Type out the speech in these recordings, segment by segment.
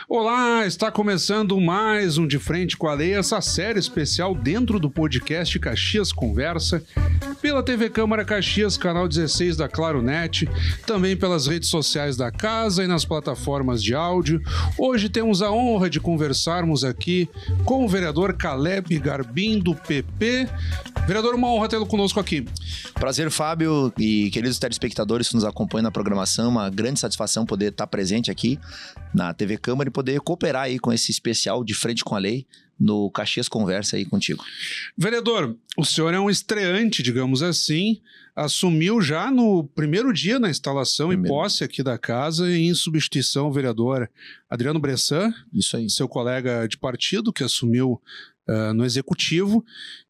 Olá, está começando mais um De Frente com a Lei, essa série especial dentro do podcast Caxias Conversa, pela TV Câmara Caxias, canal 16 da Claro Net, também pelas redes sociais da casa e nas plataformas de áudio. Hoje temos a honra de conversarmos aqui com o vereador Caleb Garbim, do PP. Vereador, uma honra tê-lo conosco aqui. Prazer, Fábio, e queridos telespectadores que nos acompanham na programação, uma grande satisfação poder estar presente aqui na TV Câmara e poder cooperar aí com esse especial De Frente com a Lei no Caxias Conversa aí contigo. Vereador, o senhor é um estreante, digamos assim, assumiu já no primeiro dia na instalação e posse aqui da casa, em substituição ao vereador Adriano Bressan, isso aí, seu colega de partido que assumiu no executivo,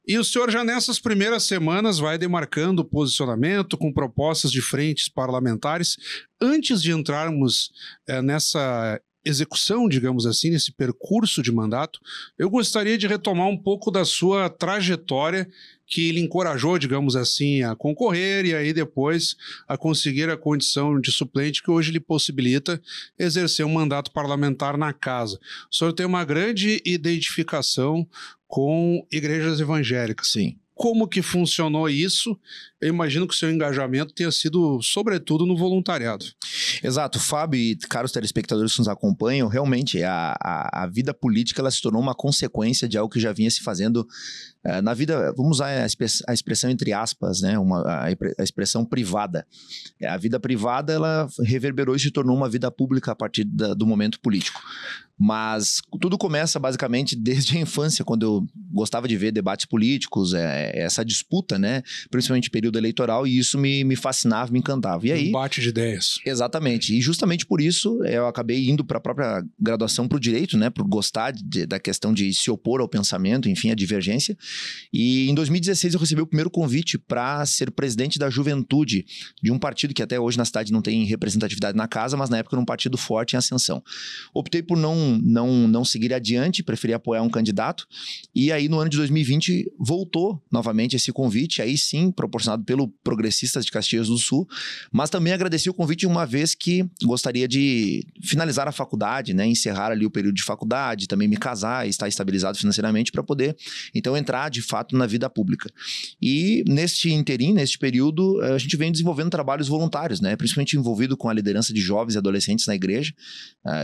e o senhor já nessas primeiras semanas vai demarcando o posicionamento com propostas de frentes parlamentares. Antes de entrarmos nessa execução, digamos assim, nesse percurso de mandato, eu gostaria de retomar um pouco da sua trajetória que lhe encorajou, digamos assim, a concorrer e aí depois a conseguir a condição de suplente que hoje lhe possibilita exercer um mandato parlamentar na casa. O senhor tem uma grande identificação com igrejas evangélicas. Sim. Como que funcionou isso? Eu imagino que o seu engajamento tenha sido, sobretudo, no voluntariado. Exato, Fábio e caros telespectadores que nos acompanham, realmente a vida política ela se tornou uma consequência de algo que já vinha se fazendo na vida, vamos usar a expressão entre aspas, né? A expressão privada. A vida privada ela reverberou e se tornou uma vida pública a partir do momento político. Mas tudo começa basicamente desde a infância, quando eu gostava de ver debates políticos, essa disputa, né? Principalmente período eleitoral, e isso me fascinava, me encantava. E aí, debate de ideias. Exatamente. E justamente por isso eu acabei indo para a própria graduação para o direito, né? Por gostar da questão de se opor ao pensamento, enfim, a divergência. E em 2016 eu recebi o primeiro convite para ser presidente da juventude de um partido que até hoje na cidade não tem representatividade na casa, mas na época era um partido forte em ascensão. Optei por não seguir adiante, preferi apoiar um candidato, e aí no ano de 2020 voltou novamente esse convite, aí sim, proporcionado pelo Progressistas de Caxias do Sul, mas também agradeci o convite uma vez que gostaria de finalizar a faculdade, né, encerrar ali o período de faculdade, também me casar e estar estabilizado financeiramente para poder, então, entrar de fato na vida pública. E neste período, a gente vem desenvolvendo trabalhos voluntários, né, principalmente envolvido com a liderança de jovens e adolescentes na igreja.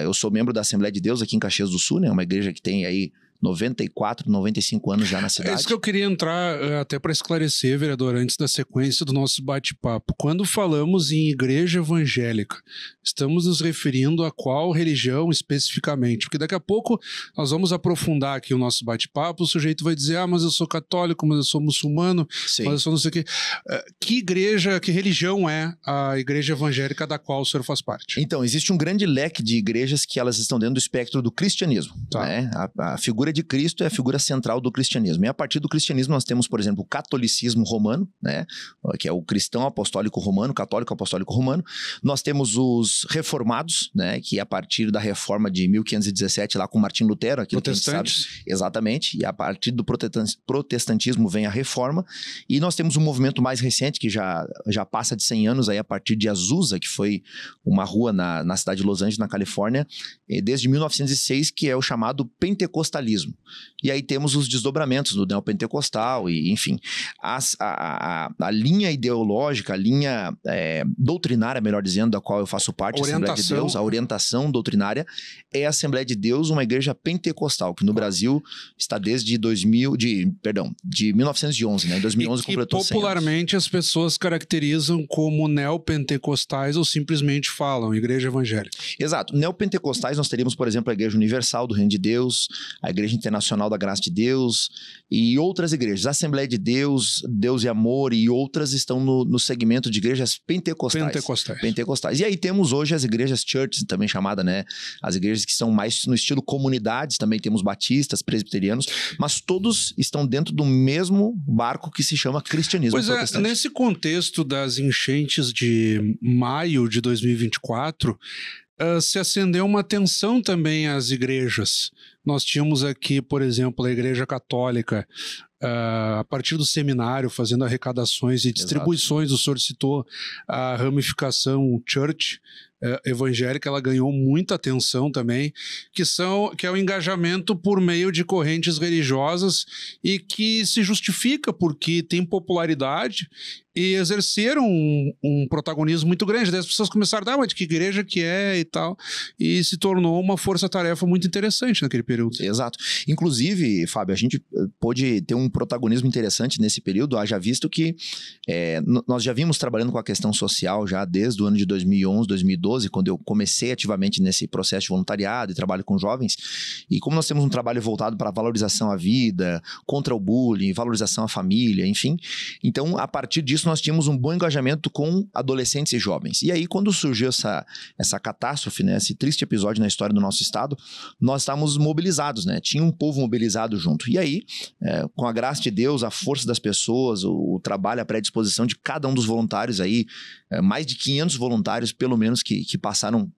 Eu sou membro da Assembleia de Deus aqui em Caxias do Sul, né, uma igreja que tem aí 94, 95 anos já na cidade. É isso que eu queria entrar até para esclarecer, vereador, antes da sequência do nosso bate-papo. Quando falamos em igreja evangélica, estamos nos referindo a qual religião especificamente? Porque daqui a pouco nós vamos aprofundar aqui o nosso bate-papo, o sujeito vai dizer, mas eu sou católico, mas eu sou muçulmano, Sim. Mas eu sou não sei o quê. Que igreja, que religião é a igreja evangélica da qual o senhor faz parte? Então, existe um grande leque de igrejas que elas estão dentro do espectro do cristianismo. Tá. Né? A figura de Cristo é a figura central do cristianismo. E a partir do cristianismo nós temos, por exemplo, o catolicismo romano, né? Que é o cristão apostólico romano, católico apostólico romano. Nós temos os reformados, né? Que a partir da reforma de 1517, lá com Martim Lutero, aquilo que a gente sabe. Exatamente. E a partir do protestantismo vem a reforma. E nós temos um movimento mais recente, que já passa de 100 anos, aí a partir de Azusa, que foi uma rua na cidade de Los Angeles, na Califórnia, desde 1906, que é o chamado pentecostalismo. E aí temos os desdobramentos do neopentecostal e, enfim, a linha ideológica, a linha doutrinária, melhor dizendo, da qual eu faço parte, a Assembleia de Deus, a orientação doutrinária é a Assembleia de Deus, uma igreja pentecostal, que no Brasil está desde 1911, né? Em 2011 completou 100 anos. Popularmente as pessoas caracterizam como neopentecostais ou simplesmente falam igreja evangélica. Exato. Neopentecostais nós teríamos, por exemplo, a Igreja Universal do Reino de Deus, a Igreja Internacional da Graça de Deus e outras igrejas. A Assembleia de Deus, Deus e Amor e outras estão no segmento de igrejas pentecostais. E aí temos hoje as igrejas churches, também chamada, né? As igrejas que são mais no estilo comunidades, também temos batistas, presbiterianos, mas todos estão dentro do mesmo barco que se chama cristianismo protestante. Pois é, nesse contexto das enchentes de maio de 2024, se acendeu uma tensão também às igrejas. Nós tínhamos aqui, por exemplo, a Igreja Católica, a partir do seminário, fazendo arrecadações e distribuições. Exato. O senhor citou a ramificação Church, evangélica, ela ganhou muita atenção também, que é o engajamento por meio de correntes religiosas e que se justifica porque tem popularidade e exerceram um protagonismo muito grande. Daí as pessoas começaram a mas de que igreja que é e tal, e se tornou uma força-tarefa muito interessante naquele período. Exato. Inclusive, Fábio, a gente pôde ter um protagonismo interessante nesse período, haja visto que nós já vimos trabalhando com a questão social já desde o ano de 2011, 2012, quando eu comecei ativamente nesse processo de voluntariado e trabalho com jovens, e como nós temos um trabalho voltado para a valorização à vida, contra o bullying, valorização à família, enfim, então a partir disso nós tínhamos um bom engajamento com adolescentes e jovens. E aí, quando surgiu essa catástrofe, né, esse triste episódio na história do nosso estado, nós estávamos mobilizados, né? Tinha um povo mobilizado junto. E aí, com a graça de Deus, a força das pessoas, o trabalho, a predisposição de cada um dos voluntários aí, mais de 500 voluntários, pelo menos, que passaram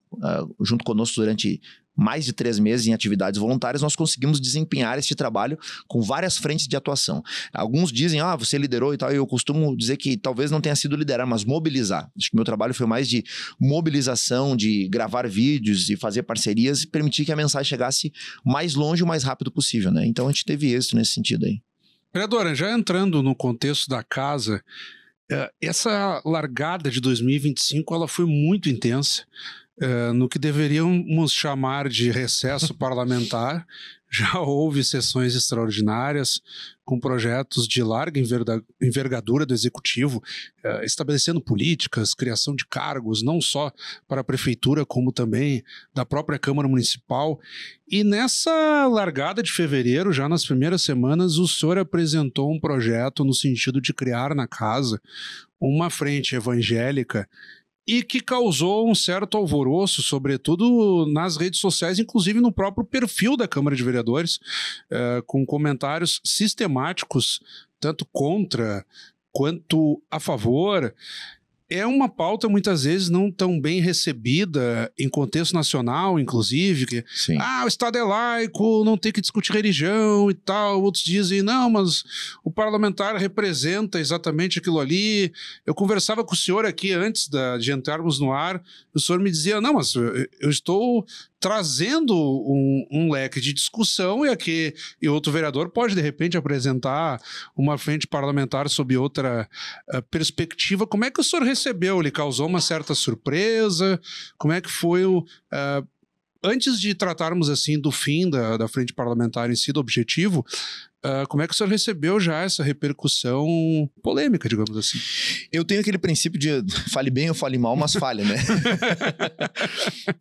junto conosco durante mais de 3 meses em atividades voluntárias, nós conseguimos desempenhar este trabalho com várias frentes de atuação. Alguns dizem, você liderou e tal, e eu costumo dizer que talvez não tenha sido liderar, mas mobilizar. Acho que meu trabalho foi mais de mobilização, de gravar vídeos e fazer parcerias e permitir que a mensagem chegasse mais longe o mais rápido possível, né? Então a gente teve êxito nesse sentido aí. Vereadora, já entrando no contexto da casa, essa largada de 2025, ela foi muito intensa. No que deveríamos chamar de recesso parlamentar, já houve sessões extraordinárias com projetos de larga envergadura do Executivo, estabelecendo políticas, criação de cargos, não só para a Prefeitura, como também da própria Câmara Municipal. E nessa largada de fevereiro, já nas primeiras semanas, o senhor apresentou um projeto no sentido de criar na casa uma frente evangélica e que causou um certo alvoroço, sobretudo nas redes sociais, inclusive no próprio perfil da Câmara de Vereadores, com comentários sistemáticos, tanto contra quanto a favor. É uma pauta muitas vezes não tão bem recebida em contexto nacional, inclusive, que o Estado é laico, não tem que discutir religião e tal. Outros dizem, não, mas o parlamentar representa exatamente aquilo ali. Eu conversava com o senhor aqui antes de entrarmos no ar, o senhor me dizia, não, mas eu estou trazendo um leque de discussão e outro vereador pode, de repente, apresentar uma frente parlamentar sob outra perspectiva. Como é que o senhor recebeu? Ele causou uma certa surpresa? Como é que foi antes de tratarmos assim do fim da frente parlamentar em si, do objetivo, como é que o senhor recebeu já essa repercussão polêmica, digamos assim? Eu tenho aquele princípio de fale bem ou fale mal, mas fale, né?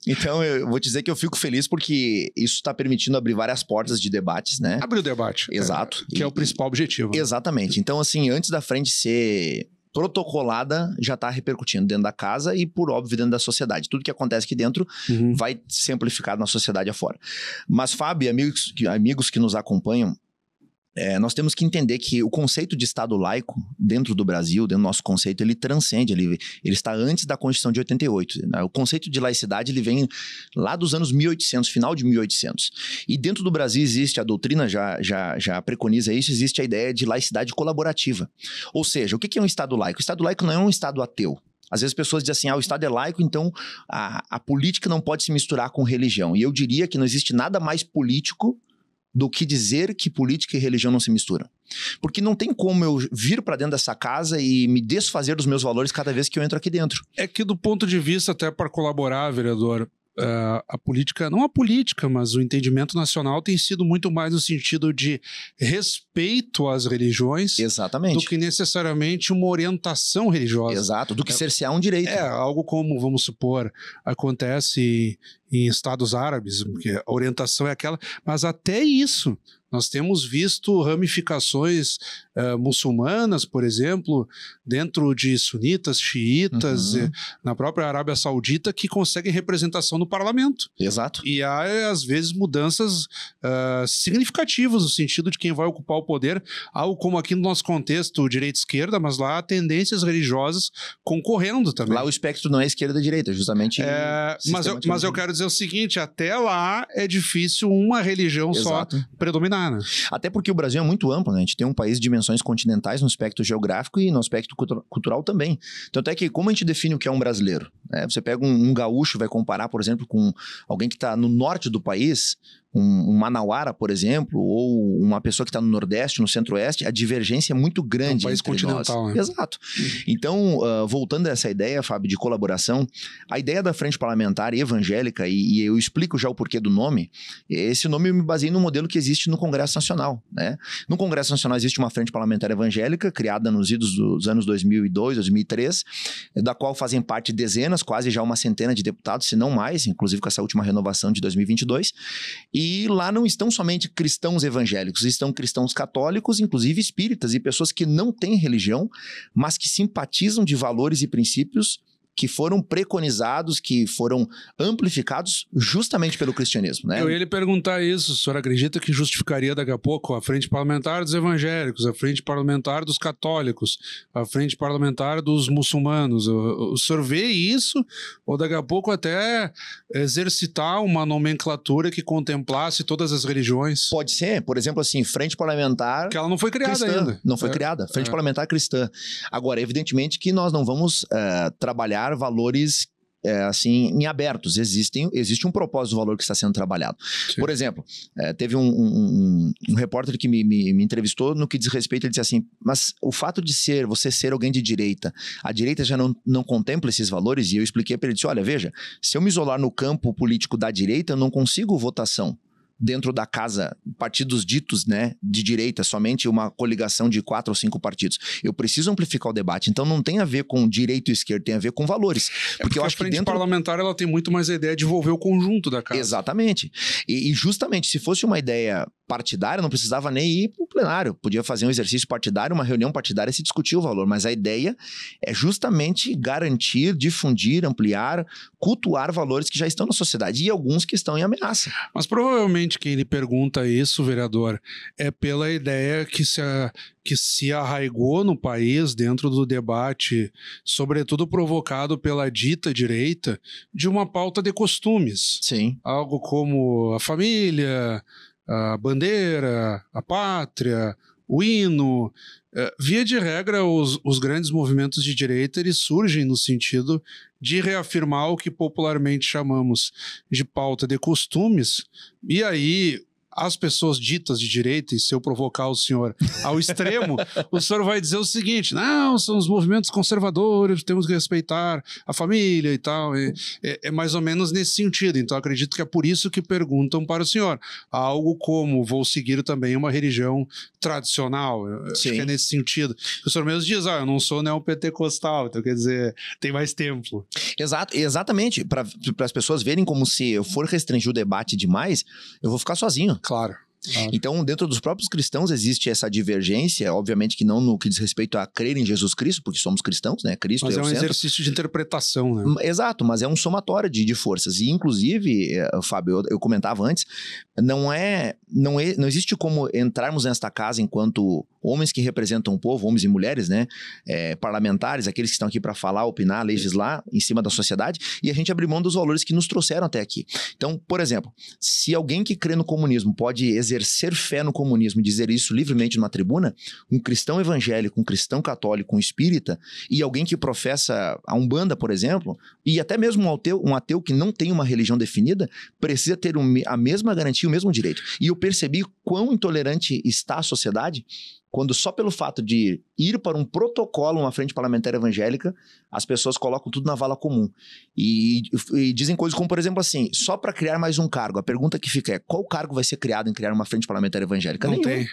Então eu vou dizer que eu fico feliz porque isso está permitindo abrir várias portas de debates, né? Abrir o debate. Exato. Que é o principal objetivo. Exatamente. Então, assim, antes da frente ser protocolada, já está repercutindo dentro da casa e, por óbvio, dentro da sociedade. Tudo que acontece aqui dentro vai ser amplificado na sociedade afora. Mas, Fábio e amigos que nos acompanham, nós temos que entender que o conceito de Estado laico dentro do Brasil, dentro do nosso conceito, ele transcende, ele está antes da Constituição de 88. Né? O conceito de laicidade ele vem lá dos anos 1800, final de 1800. E dentro do Brasil existe, a doutrina já preconiza isso, existe a ideia de laicidade colaborativa. Ou seja, o que é um Estado laico? O Estado laico não é um Estado ateu. Às vezes as pessoas dizem assim, o Estado é laico, então a política não pode se misturar com religião. E eu diria que não existe nada mais político do que dizer que política e religião não se misturam. Porque não tem como eu vir para dentro dessa casa e me desfazer dos meus valores cada vez que eu entro aqui dentro. É que do ponto de vista, até para colaborar, vereador, a política, não a política, mas o entendimento nacional tem sido muito mais no sentido de respeito às religiões. Exatamente. Do que necessariamente uma orientação religiosa. Exato, do que cercear um direito. Algo como, vamos supor, acontece em Estados Árabes, porque a orientação é aquela, mas até isso nós temos visto ramificações muçulmanas, por exemplo, dentro de sunitas, xiitas, na própria Arábia Saudita, que conseguem representação no parlamento. Exato. E há, às vezes, mudanças significativas no sentido de quem vai ocupar o poder, algo como aqui no nosso contexto, direita-esquerda, mas lá há tendências religiosas concorrendo também. Lá o espectro não é esquerda-direita, justamente. Mas eu quero dizer o seguinte, até lá é difícil uma religião só predominar. funcionar, né? Até porque o Brasil é muito amplo, né? A gente tem um país de dimensões continentais no aspecto geográfico e no aspecto cultural também. Tanto é que, como a gente define o que é um brasileiro? Né? Você pega um gaúcho, vai comparar, por exemplo, com alguém que está no norte do país, um manauara, por exemplo, ou uma pessoa que está no Nordeste, no Centro-Oeste, a divergência é muito grande. É um país continental, né? Exato. Então, voltando a essa ideia, Fábio, de colaboração, a ideia da Frente Parlamentar Evangélica, e eu explico já o porquê do nome, esse nome eu me baseei no modelo que existe no Congresso Nacional, né? No Congresso Nacional existe uma Frente Parlamentar Evangélica, criada nos idos dos anos 2002, 2003, da qual fazem parte dezenas, quase já uma centena de deputados, se não mais, inclusive com essa última renovação de 2022, e lá não estão somente cristãos evangélicos, estão cristãos católicos, inclusive espíritas e pessoas que não têm religião, mas que simpatizam de valores e princípios que foram preconizados, que foram amplificados justamente pelo cristianismo, né? Eu ia lhe perguntar isso, o senhor acredita que justificaria daqui a pouco a Frente Parlamentar dos Evangélicos, a Frente Parlamentar dos Católicos, a Frente Parlamentar dos Muçulmanos? O senhor vê isso? Ou daqui a pouco até exercitar uma nomenclatura que contemplasse todas as religiões? Pode ser, por exemplo, assim, Frente Parlamentar... Que ela não foi criada cristã, ainda. Não foi criada, Frente Parlamentar Cristã. Agora, evidentemente que nós não vamos trabalhar valores assim, em abertos. Existe um propósito do valor que está sendo trabalhado. Sim. Por exemplo, teve um repórter que me entrevistou no que diz respeito, ele disse assim, mas o fato de você ser alguém de direita, a direita já não contempla esses valores? E eu expliquei para ele, disse, olha, veja, se eu me isolar no campo político da direita, eu não consigo votação dentro da casa, partidos ditos, né, de direita, somente uma coligação de 4 ou 5 partidos. Eu preciso amplificar o debate. Então não tem a ver com direita e esquerda, tem a ver com valores. Porque eu acho que a frente parlamentar ela tem muito mais a ideia de envolver o conjunto da casa. Exatamente. E justamente, se fosse uma ideia partidária, não precisava nem ir para o plenário. Podia fazer um exercício partidário, uma reunião partidária e se discutir o valor. Mas a ideia é justamente garantir, difundir, ampliar, cultuar valores que já estão na sociedade e alguns que estão em ameaça. Mas provavelmente quem lhe pergunta isso, vereador, é pela ideia que se arraigou no país dentro do debate, sobretudo provocado pela dita direita, de uma pauta de costumes. Sim. Algo como a família, a bandeira, a pátria, o hino. Via de regra, os grandes movimentos de direita eles surgem no sentido de reafirmar o que popularmente chamamos de pauta de costumes, e aí as pessoas ditas de direita, e se eu provocar o senhor ao extremo, o senhor vai dizer o seguinte, não, são os movimentos conservadores, temos que respeitar a família e tal. É mais ou menos nesse sentido. Então acredito que é por isso que perguntam para o senhor. Algo como, vou seguir também uma religião tradicional. Acho que é nesse sentido. O senhor mesmo diz, eu não sou neopentecostal, então quer dizer, tem mais tempo. Exatamente. Para as pessoas verem como se eu for restringir o debate demais, eu vou ficar sozinho. Claro. Então, dentro dos próprios cristãos existe essa divergência, obviamente que não no que diz respeito a crer em Jesus Cristo, porque somos cristãos, né? Cristo mas é o centro. Exercício de interpretação, né? Exato, mas é um somatório de forças. E, inclusive, Fábio, eu comentava antes, não existe como entrarmos nesta casa enquanto homens que representam o povo, homens e mulheres, né? Parlamentares, aqueles que estão aqui para falar, opinar, legislar em cima da sociedade, e a gente abrir mão dos valores que nos trouxeram até aqui. Então, por exemplo, se alguém que crê no comunismo pode exercer fé no comunismo e dizer isso livremente numa tribuna, um cristão evangélico, um cristão católico, um espírita, e alguém que professa a Umbanda, por exemplo, e até mesmo um ateu que não tem uma religião definida, precisa ter a mesma garantia, o mesmo direito. E eu percebi quão intolerante está a sociedade quando só pelo fato de ir para um protocolo, uma frente parlamentar evangélica, as pessoas colocam tudo na vala comum. E dizem coisas como, por exemplo, assim, só para criar mais um cargo. A pergunta que fica é, qual cargo vai ser criado em criar uma frente parlamentar evangélica? Não tem.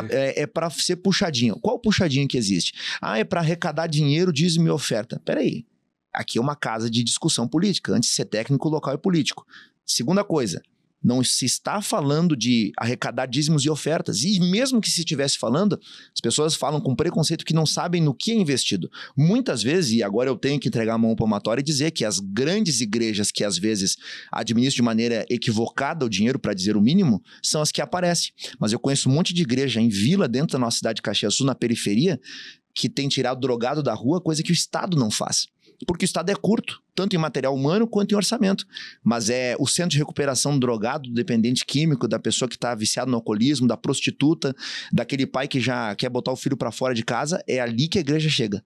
É para ser puxadinho. Qual puxadinho que existe? É para arrecadar dinheiro, dízimo e oferta. Peraí, aqui é uma casa de discussão política. Antes de ser técnico, local é político. Segunda coisa, não se está falando de arrecadar dízimos e ofertas. E mesmo que se estivesse falando, as pessoas falam com preconceito que não sabem no que é investido. Muitas vezes, e agora eu tenho que entregar a mão palmatória e dizer que as grandes igrejas que às vezes administram de maneira equivocada o dinheiro, para dizer o mínimo, são as que aparecem. Mas eu conheço um monte de igreja em vila dentro da nossa cidade de Caxias do Sul, na periferia, que tem tirado drogado da rua, coisa que o Estado não faz. porque o Estado é curto, tanto em material humano quanto em orçamento. Mas é o centro de recuperação do drogado, do dependente químico, da pessoa que está viciada no alcoolismo, da prostituta, daquele pai que já quer botar o filho para fora de casa, é ali que a igreja chega.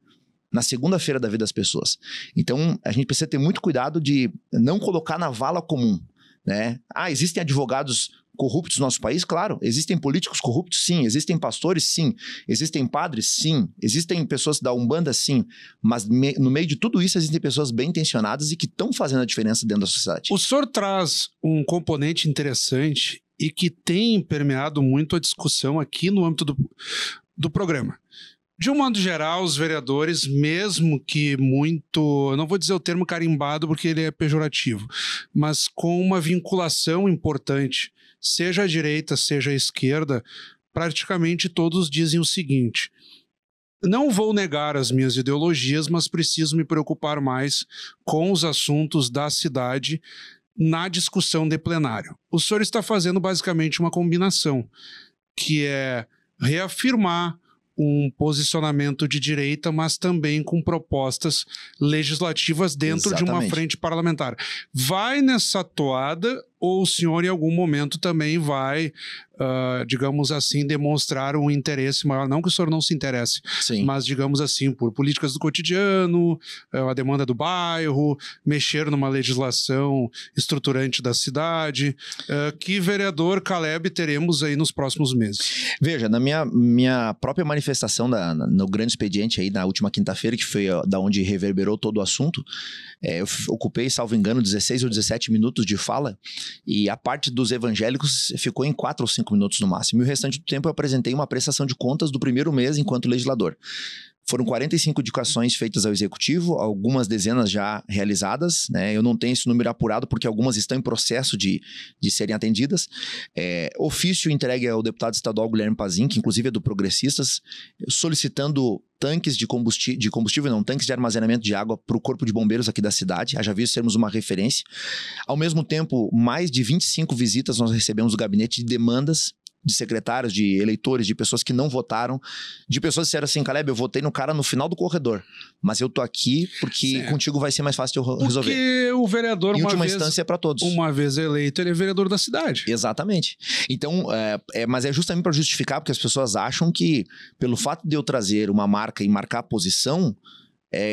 Na segunda-feira da vida das pessoas. Então, a gente precisa ter muito cuidado de não colocar na vala comum, né? Existem advogados corruptos no nosso país? Claro. Existem políticos corruptos? Sim. Existem pastores? Sim. Existem padres? Sim. Existem pessoas da Umbanda? Sim. Mas no meio de tudo isso, existem pessoas bem intencionadas e que estão fazendo a diferença dentro da sociedade. O senhor traz um componente interessante e que tem permeado muito a discussão aqui no âmbito do programa. De um modo geral, os vereadores, mesmo que muito, eu não vou dizer o termo carimbado porque ele é pejorativo, mas com uma vinculação importante, seja à direita, seja à esquerda, praticamente todos dizem o seguinte: não vou negar as minhas ideologias, mas preciso me preocupar mais com os assuntos da cidade na discussão de plenário. O senhor está fazendo basicamente uma combinação, que é reafirmar um posicionamento de direita, mas também com propostas legislativas dentro de uma frente parlamentar. Vai nessa toada ou o senhor em algum momento também vai, digamos assim, demonstrar um interesse maior? Não que o senhor não se interesse, sim, mas digamos assim, por políticas do cotidiano, a demanda do bairro, mexer numa legislação estruturante da cidade. Que vereador Caleb teremos aí nos próximos meses? Veja, na minha própria manifestação no grande expediente aí na última quinta-feira, que foi da onde reverberou todo o assunto, eu ocupei, salvo engano, 16 ou 17 minutos de fala, e a parte dos evangélicos ficou em 4 ou 5 minutos no máximo. E o restante do tempo eu apresentei uma prestação de contas do primeiro mês enquanto legislador. Foram 45 indicações feitas ao Executivo, algumas dezenas já realizadas, né? Eu não tenho esse número apurado porque algumas estão em processo de serem atendidas. Ofício entregue ao deputado estadual Guilherme Pazin, que inclusive é do Progressistas, solicitando tanques de combustível, não, tanques de armazenamento de água para o Corpo de Bombeiros aqui da cidade, haja visto sermos uma referência. Ao mesmo tempo, mais de 25 visitas nós recebemos do gabinete de demandas de secretários, de eleitores, de pessoas que não votaram, de pessoas que disseram assim: Caleb, eu votei no cara no final do corredor, mas eu tô aqui porque contigo vai ser mais fácil de eu resolver. Porque o vereador, em última instância, é para todos. Uma vez eleito, ele é vereador da cidade. Exatamente. Então, mas é justamente para justificar, porque as pessoas acham que, pelo fato de eu trazer uma marca e marcar a posição,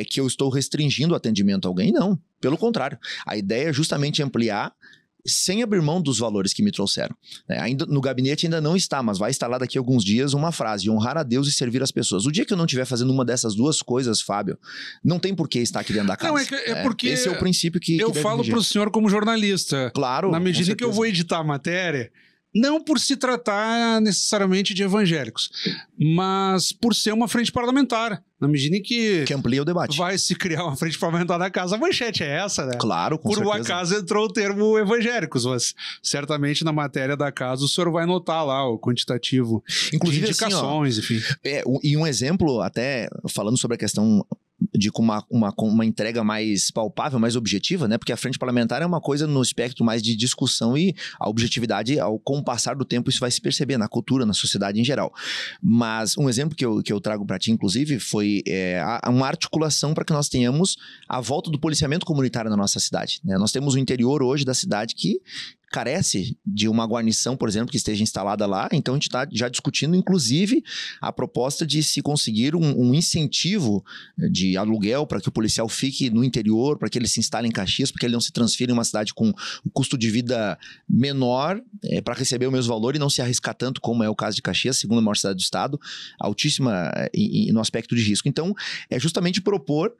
que eu estou restringindo o atendimento a alguém. Não, pelo contrário. A ideia é justamente ampliar, sem abrir mão dos valores que me trouxeram. Ainda, no gabinete ainda não está, mas vai estar lá daqui a alguns dias uma frase: honrar a Deus e servir as pessoas. O dia que eu não estiver fazendo uma dessas duas coisas, Fábio, não tem por que estar aqui dentro da casa. Não, porque esse é o princípio que eu falo para o senhor como jornalista. Claro, na medida que eu vou editar a matéria, não por se tratar necessariamente de evangélicos, mas por ser uma frente parlamentar. Na medida em que amplia o debate. Vai se criar uma frente parlamentar na casa, a manchete é essa, né? Claro, com certeza. Por um acaso entrou o termo evangélicos, mas certamente na matéria da casa o senhor vai notar lá o quantitativo, inclusive de indicações, assim, enfim. E um exemplo, até falando sobre a questão de uma entrega mais palpável, mais objetiva, né? Porque a frente parlamentar é uma coisa no espectro mais de discussão, e a objetividade, com o passar do tempo, isso vai se perceber na cultura, na sociedade em geral. Mas um exemplo que eu trago para ti, inclusive, foi uma articulação para que nós tenhamos a volta do policiamento comunitário na nossa cidade, né? Nós temos o interior hoje da cidade que carece de uma guarnição, por exemplo, que esteja instalada lá. Então a gente está já discutindo, inclusive, a proposta de se conseguir um incentivo de aluguel para que o policial fique no interior, para que ele se instale em Caxias, para que ele não se transfira em uma cidade com um custo de vida menor, para receber o mesmo valor e não se arriscar tanto, como é o caso de Caxias, segunda maior cidade do estado, altíssima no aspecto de risco. Então, é justamente propor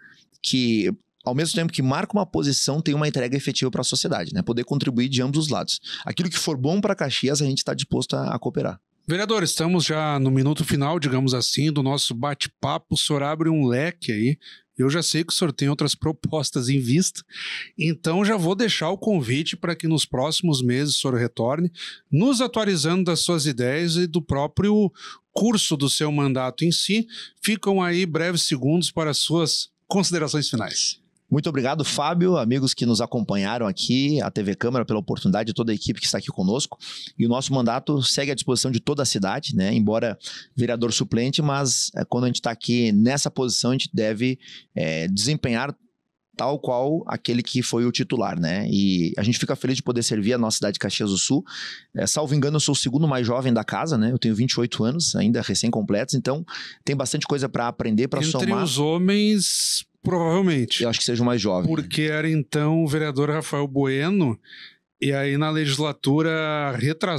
que, ao mesmo tempo que marca uma posição, tem uma entrega efetiva para a sociedade, né? Poder contribuir de ambos os lados. Aquilo que for bom para Caxias, a gente está disposto a cooperar. Vereador, estamos já no minuto final, digamos assim, do nosso bate-papo. O senhor abre um leque aí. Eu já sei que o senhor tem outras propostas em vista, então já vou deixar o convite para que nos próximos meses o senhor retorne, nos atualizando das suas ideias e do próprio curso do seu mandato em si. Ficam aí breves segundos para as suas considerações finais. Muito obrigado, Fábio, amigos que nos acompanharam aqui, a TV Câmara, pela oportunidade, toda a equipe que está aqui conosco. E o nosso mandato segue à disposição de toda a cidade, né? Embora vereador suplente, mas quando a gente está aqui nessa posição, a gente deve desempenhar tal qual aquele que foi o titular, né? E a gente fica feliz de poder servir a nossa cidade de Caxias do Sul. Salvo engano, eu sou o segundo mais jovem da casa, né? Eu tenho 28 anos, ainda recém-completos, então tem bastante coisa para aprender, para somar. Entre os homens, provavelmente. Eu acho que seja o mais jovem. Porque era então o vereador Rafael Bueno. E aí, na legislatura,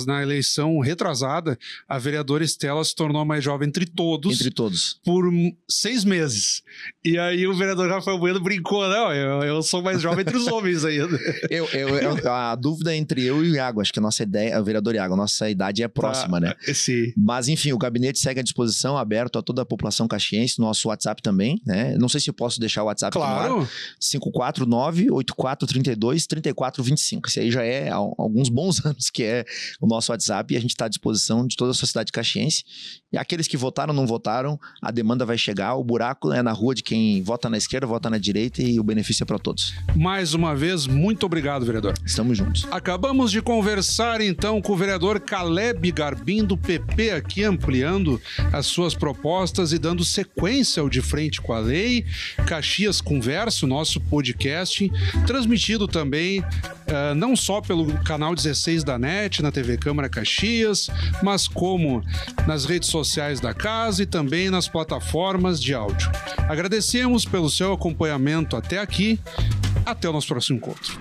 na eleição retrasada, a vereadora Estela se tornou a mais jovem entre todos. Entre todos. Por 6 meses. E aí o vereador Rafael Bueno brincou, não, eu sou mais jovem entre os homens ainda. A dúvida é entre eu e o Iago, acho que a nossa ideia, o vereador Iago, a nossa idade é próxima, né? Sim. Mas enfim, o gabinete segue à disposição, aberto a toda a população caxiense, nosso WhatsApp também, né? Não sei se eu posso deixar o WhatsApp claro. No ar. 549-8432-3425. Esse aí já é alguns bons anos que é o nosso WhatsApp e a gente está à disposição de toda a sociedade caxiense. E aqueles que votaram, não votaram, a demanda vai chegar, o buraco é na rua de quem vota na esquerda, vota na direita e o benefício é para todos. Mais uma vez, muito obrigado, vereador. Estamos juntos. Acabamos de conversar então com o vereador Caleb Garbim do PP, aqui ampliando as suas propostas e dando sequência ao De Frente com a Lei. Caxias Conversa, o nosso podcast, transmitido também não só pelo canal 16 da NET, na TV Câmara Caxias, mas como nas redes sociais da casa e também nas plataformas de áudio. Agradecemos pelo seu acompanhamento até aqui. Até o nosso próximo encontro.